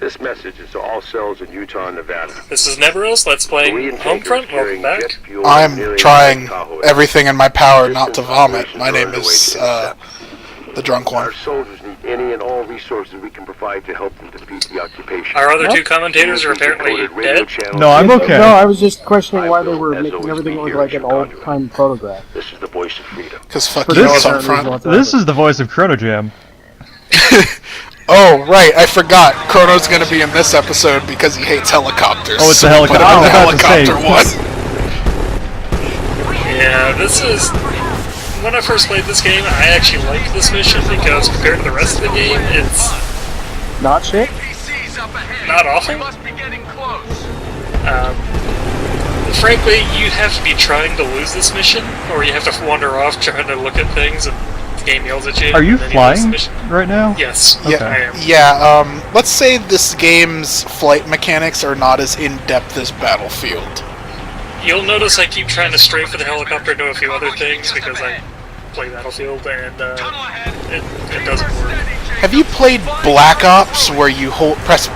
This message is to all cells in Utah and Nevada. This is Neveros. Let's play Homefront. Welcome back. I'm trying everything in my power not to vomit. My name is the drunk one. Our soldiers need any and all resources we can provide to help them defeat the occupation. Our other two commentators are apparently dead. No, I'm okay. No, I was just questioning why they were making everything look like an old-time photograph. This is the voice of freedom. Because fuck you, it's up front. This is the voice of Chrono Jam. Oh, right, I forgot. Chrono's gonna be in this episode because he hates helicopters. Oh, it's the helicopter. Put him in the I was about to helicopter say. one. Yeah, this is... When I first played this game, I actually liked this mission because compared to the rest of the game, it's... Not shit? not awful. Frankly, you have to be trying to lose this mission, or you have to wander off trying to look at things and the game yells at you. Are you and then flying lose the mission. right now? Yes, Okay. I am. Yeah, let's say this game's flight mechanics are not as in-depth as Battlefield. You'll notice I keep trying to strafe for the helicopter and do a few other things because I play Battlefield and it doesn't work. Have you played Black Ops where you press...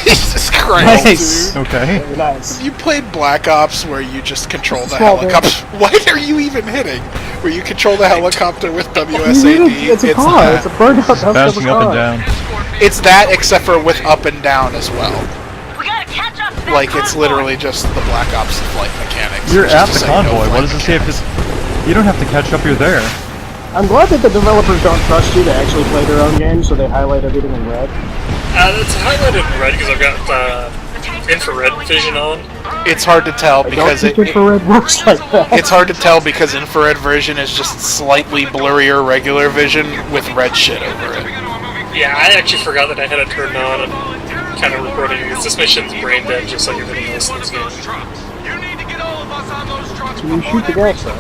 Jesus Christ, Nice. dude. Okay. Very nice. You played Black Ops where you just control the Small helicopter. What are you even hitting? Where you control the helicopter with WSAD. It's a car. It's a burned out dumpster of a Bouncing up and car. down. It's that, except for with up and down as well. We gotta catch up to that Like, it's convoy. literally just the Black Ops flight mechanics. You're It's at just the to say no convoy. What flight does it say if mechanics. it's... You don't have to catch up, you're there. I'm glad that the developers don't trust you to actually play their own game, so they highlight everything in red. It's highlighted in red because I've got infrared vision on. It's hard to tell I don't because think infrared works like that. it's hard to tell because infrared vision is just slightly blurrier regular vision with red shit over it. Yeah, I actually forgot that I had it turned on and kind of recording because this mission's brain dead just like everything else in this game. Can you shoot the gas though?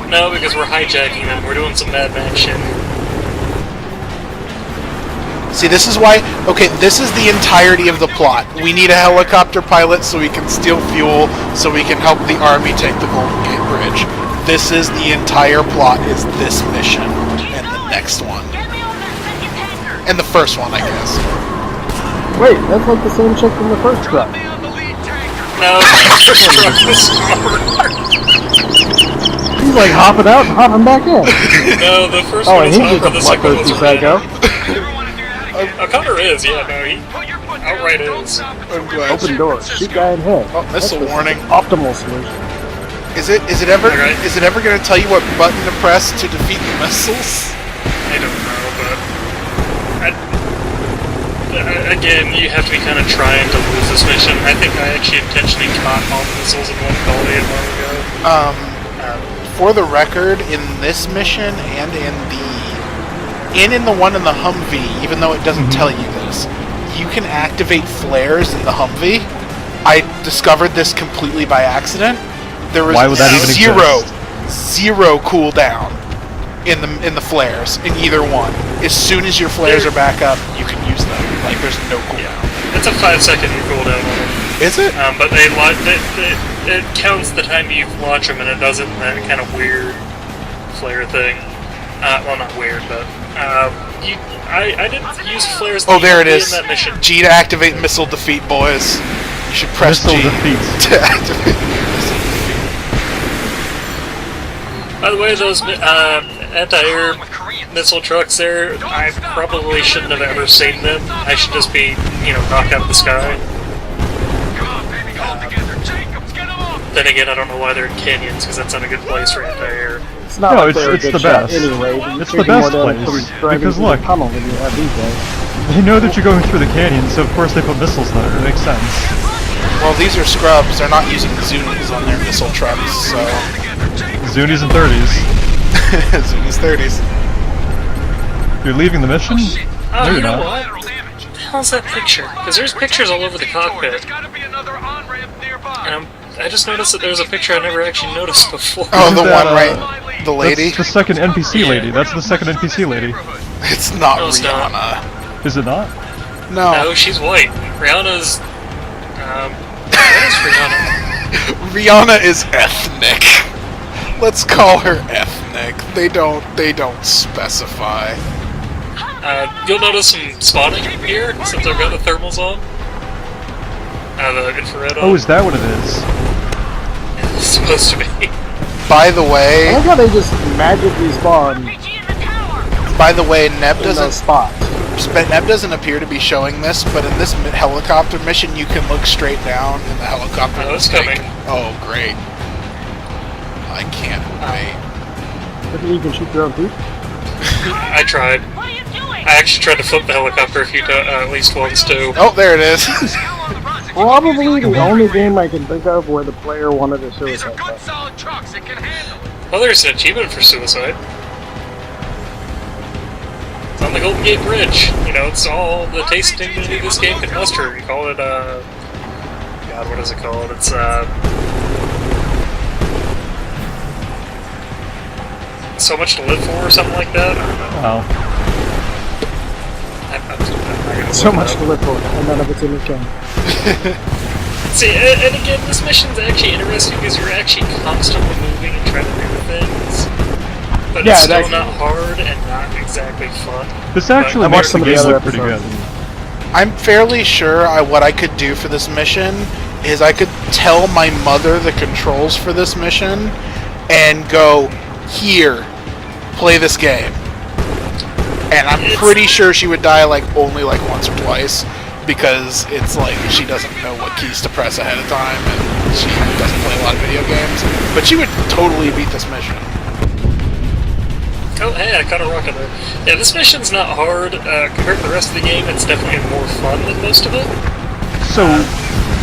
No, because we're hijacking them. We're doing some Mad Max shit. See, this is why... Okay, this is the entirety of the plot. We need a helicopter pilot so we can steal fuel, so we can help the army take the Golden Gate Bridge. This is the entire plot, is this mission, and the next one. Get me on that second tanker. And the first one, I guess. Wait, that's like the same chick from the first truck. No, the first truck was smaller. He's like hopping out and hopping back in. No, the first Oh, one and is he's not, but just the a second one's bloodthirsty psycho. Connor is, yeah, no, he outright is. I'm glad. Open doors. Shoot guy in head. Oh, missile That's the warning. Optimal solution. Is it ever Alright. going to tell you what button to press to defeat the missiles? I don't know, but again, you have to be kind of trying to lose this mission. I think I actually intentionally caught all the missiles in one quality a while ago. For the record, in this mission and in the one in the Humvee, even though it doesn't tell you this, you can activate flares in the Humvee. I discovered this completely by accident. There was Why would that even zero cooldown in the flares in either one. As soon as your flares are back up, you can use them. Like, there's no cooldown. It's a 5-second cooldown on them. Is it? But it counts the time you launch them, and it does it in that kind of weird flare thing. Well, not weird, but I didn't use flares. Oh, there it in is. that mission. G to activate missile defeat, boys. You should press Missile G defeat. to activate missile defeat. By the way, those anti-air missile trucks there, I probably shouldn't have ever seen them. I should just be, knocked out of the sky. Then again, I don't know why they're in canyons, because that's not a good place for anti-air. It's not No, like they're a it's good the shot best. anyway. But It's you're the best taking more damage place, from driving because through look. the tunnel than you have these days. They know that you're going through the canyon, so of course they put missiles there. It makes sense. Well, these are scrubs. They're not using Zunis on their missile trucks, so... Zunies and 30s. Zunis 30s. You're leaving the mission? Oh, No, you you're know not. what? What the hell's that picture? Because there's pictures all over the cockpit. And I just noticed that there's a picture I never actually noticed before. Oh, the That, one, right? The lady? That's the second NPC lady. That's the second NPC lady. It's not No, it's Rihanna. not. Is it not? No. No, she's white. Rihanna's... what is Rihanna? Rihanna is ethnic. Let's call her ethnic. They don't specify. You'll notice some spawning here since I've got the thermals on. The infrared on. Oh, is that what it is? It's supposed to be. By the I way, like how they just magically spawn RPG in the tower. by the way, Neb in those doesn't spots. Neb doesn't appear to be showing this, but in this helicopter mission, you can look straight down, and the helicopter. Oh, it's looks like- coming. Oh, great! I can't wait. You can shoot your own teeth. I tried. What are you doing? I actually tried to flip the helicopter a few at least once too. Oh, there it is. Probably the only game I can think of where the player wanted a suicide button. solid trucks that can handle it. Well, there's an achievement for suicide. It's on the Golden Gate Bridge. You know, it's all the taste and dignity this game can muster. You call it, God, what is it called? It's, So Much to Live For or something like that? I don't know. Oh. I'm not gonna So look it much up. to live for, and none of it's in the game. See, and again, this mission's actually interesting because you're actually constantly moving and trying to do things. But Yeah, it's still that's- not hard and not exactly fun. This actually I makes watched the some of the game other look pretty good. episodes. I'm fairly sure what I could do for this mission is I could tell my mother the controls for this mission and go, here, play this game. And I'm pretty sure she would die only once or twice because it's like she doesn't know what keys to press ahead of time and she doesn't play a lot of video games. But she would totally beat this mission. Oh, hey, I caught a rocket there. Yeah, this mission's not hard. Compared to the rest of the game, it's definitely more fun than most of it. So,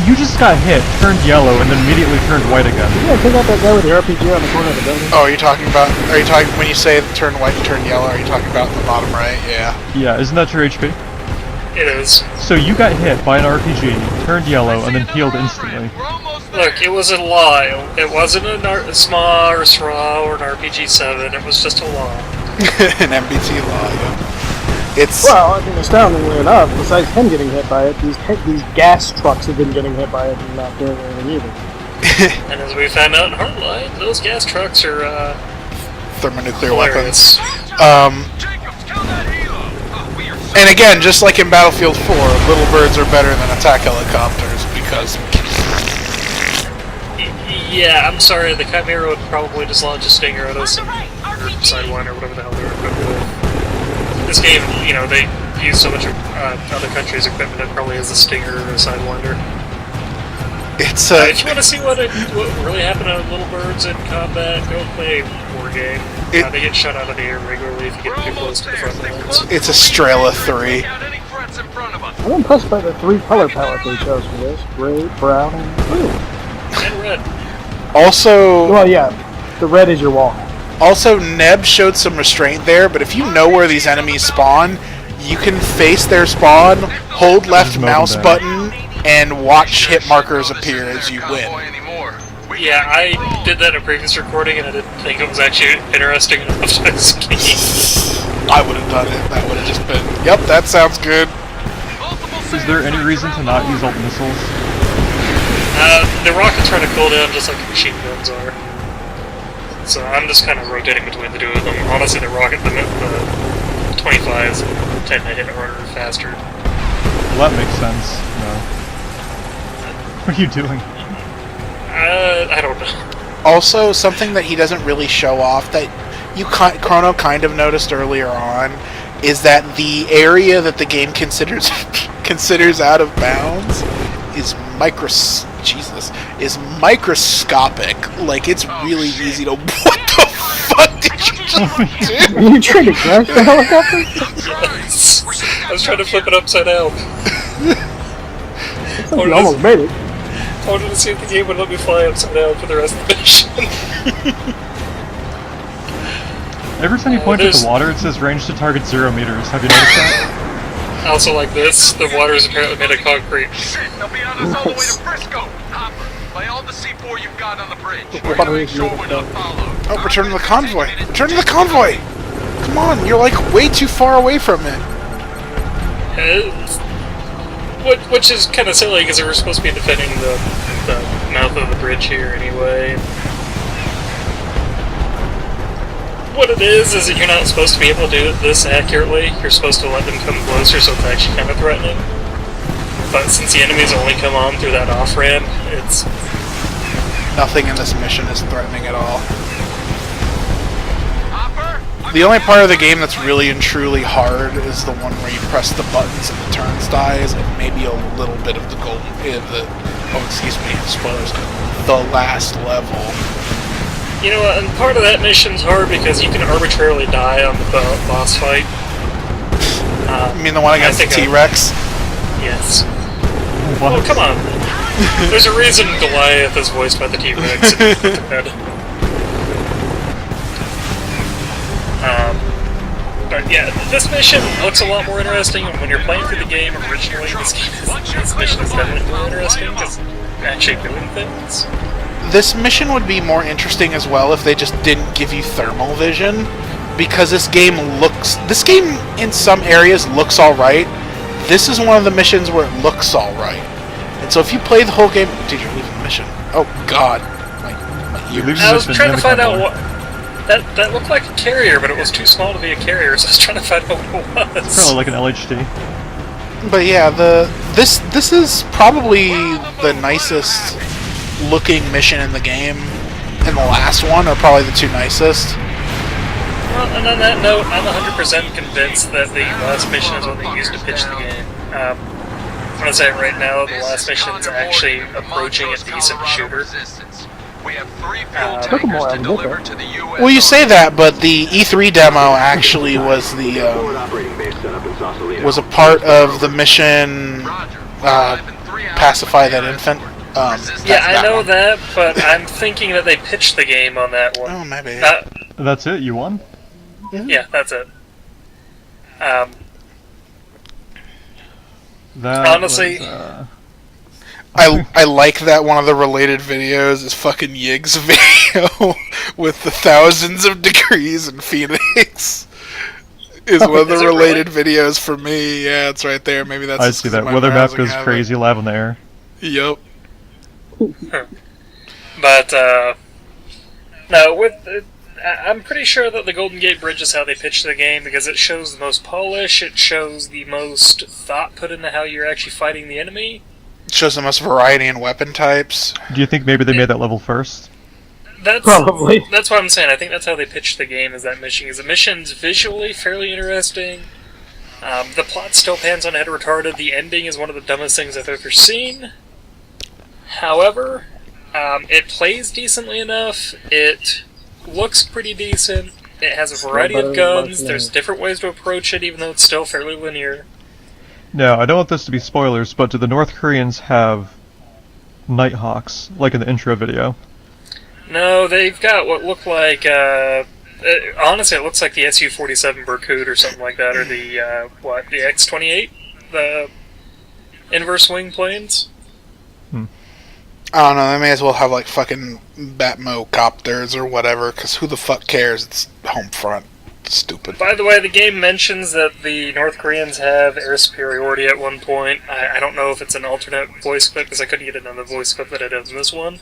you just got hit, turned yellow, and then immediately turned white again. Yeah, take out that guy with the RPG on the corner of the building. Oh, are you talking when you say turn white and turn yellow, are you talking about the bottom right? Yeah. Yeah, isn't that your HP? It is. So you got hit by an RPG, turned yellow, and then healed instantly. We're almost Look, it was a lie. It wasn't a SMA or SRA or an RPG-7. It was just a lie. An MBT law, yeah. It's Well, I mean, astoundingly enough, besides him getting hit by it, these gas trucks have been getting hit by it and not doing anything either. And as we found out in Hardline, those gas trucks are, thermonuclear weapons. hilarious. Jacobs, kill that helo. Oh, we are so And again, just like in Battlefield 4, little birds are better than attack helicopters because Yeah, I'm sorry, the Chimera would probably just launch a Stinger at us or Sidewinder or whatever the hell they were equipped with. This game, you know, they use so much of other countries' equipment, it probably has a Stinger or a Sidewinder. it's If you want to see what really happened to Little Birds in combat, go play War Game. They get shot out of the air regularly if you get too close to the front lines. it's Estrella 3. out any threats in front of us. I'm impressed by the 3 color palette they chose for this. Gray, brown, and blue. And red. Also, Well, yeah, the red is your wall. Neb showed some restraint there, but if you know where these enemies spawn, you can face their spawn, hold left Just mow them mouse down. button, and watch hit markers appear as you win. Yeah, I did that in a previous recording and I didn't think it was actually interesting enough to escape. I would have done it. That would have just been, yep, that sounds good. Is there any reason to not use alt missiles? The rockets try to cool down just like machine guns are. So I'm just kind of rotating between the two of them. Honestly, the 25s tend to hit harder and faster. Well, that makes sense. No. What are you doing? I don't know. Also, something that he doesn't really show off that Chrono kind of noticed earlier on is that the area that the game considers out of bounds is microscopic. Like, it's really easy to. What the fuck did you just do? Are you trying to crash the helicopter? Yes. I was trying to flip it upside down. Looks like you almost made it. I wanted to see if the game would let me fly upside down for the rest of the mission. Every time you point at there's- the water, it says range to target 0 meters. Have you noticed that? Also, like this, the water is apparently made of concrete. Shit, they'll be on us all the way to Frisco. Hopper, lay all the C4 you've got on the bridge. We're What gonna make is sure it? we're not followed. Oh, return to the convoy! Return to the convoy! Come on, you're like way too far away from it. Which is kind of silly because they were supposed to be defending the mouth of the bridge here anyway. what it is that you're not supposed to be able to do it this accurately. You're supposed to let them come closer, so it's actually kind of threatening. But since the enemies only come on through that off-ramp, it's... Nothing in this mission is threatening at all. Hopper? The only part of the game that's really and truly hard is the one where you press the buttons and the turnstiles, and maybe a little bit of the spoilers, the last level. You know what, and part of that mission's hard because you can arbitrarily die on the boss fight. You mean the one against the T-Rex? Yes. What? Oh, come on. There's a reason Goliath is voiced by the T-Rex. But yeah, this mission looks a lot more interesting. When you're playing through the game originally, this mission is definitely more interesting because you're actually doing things. This mission would be more interesting as well if they just didn't give you thermal vision, because this game in some areas looks alright. This is one of the missions where it looks alright. And so if you play the whole game... Dude, you're leaving the mission. Oh god. My ears. I was trying to find out what... That looked like a carrier, but it was too small to be a carrier, so I was trying to find out what it was. Probably like an LHD. But yeah, this is probably the nicest looking mission in the game, and the last one are probably the two nicest. Well, and on that note, I'm 100% convinced that the last mission is what they used to pitch the game. I'm gonna say it right now, the last mission is actually approaching a decent shooter. We have 3 fuel Took 'em a while tankers to to get deliver there. to the U.S. Well, you say that, but the E3 demo actually was was a part of the mission Pacify That Infant. Yeah, I know that, but I'm thinking that they pitched the game on that one. Oh, maybe. That's it? You won? Yeah, that's it. That Honestly... was, I like that one of the related videos is fucking Yig's video with the thousands of degrees in Phoenix. Is one of the Is it related videos for me. Yeah, it's right there. Maybe that's. I just see 'cause that. of my Weather map browsing goes habit. crazy live on the air. Yup. But, no, I'm pretty sure that the Golden Gate Bridge is how they pitched the game, because it shows the most polish, it shows the most thought put into how you're actually fighting the enemy. It shows the most variety in weapon types. Do you think maybe they made that level first? Probably. That's what I'm saying. I think that's how they pitched the game, is that mission. Because the mission's visually fairly interesting. The plot still pans on head retarded. The ending is one of the dumbest things I've ever seen. However, it plays decently enough. It looks pretty decent. It has a variety of guns. There's different ways to approach it, even though it's still fairly linear. Now, I don't want this to be spoilers, but do the North Koreans have Nighthawks, like in the intro video? No, they've got what look like, honestly, it looks like the Su-47 Berkut or something like that, or the, the X-28? The inverse wing planes? I don't know, they may as well have like fucking Batmo copters or whatever, because who the fuck cares? It's Homefront. Stupid. By the way, the game mentions that the North Koreans have air superiority at one point. I don't know if it's an alternate voice clip, because I couldn't get another voice clip that it is in this one.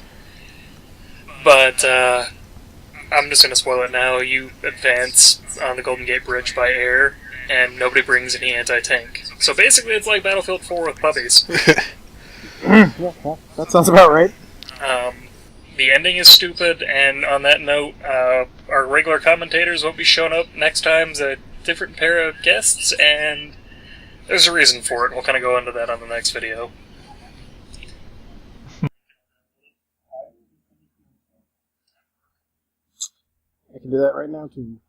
But, I'm just going to spoil it now. You advance on the Golden Gate Bridge by air, and nobody brings any anti-tank. So basically it's like Battlefield 4 with puppies. Yeah, that sounds about right. The ending is stupid, and on that note, our regular commentators won't be showing up next time as a different pair of guests, and there's a reason for it. We'll kind of go into that on the next video. I can do that right now too.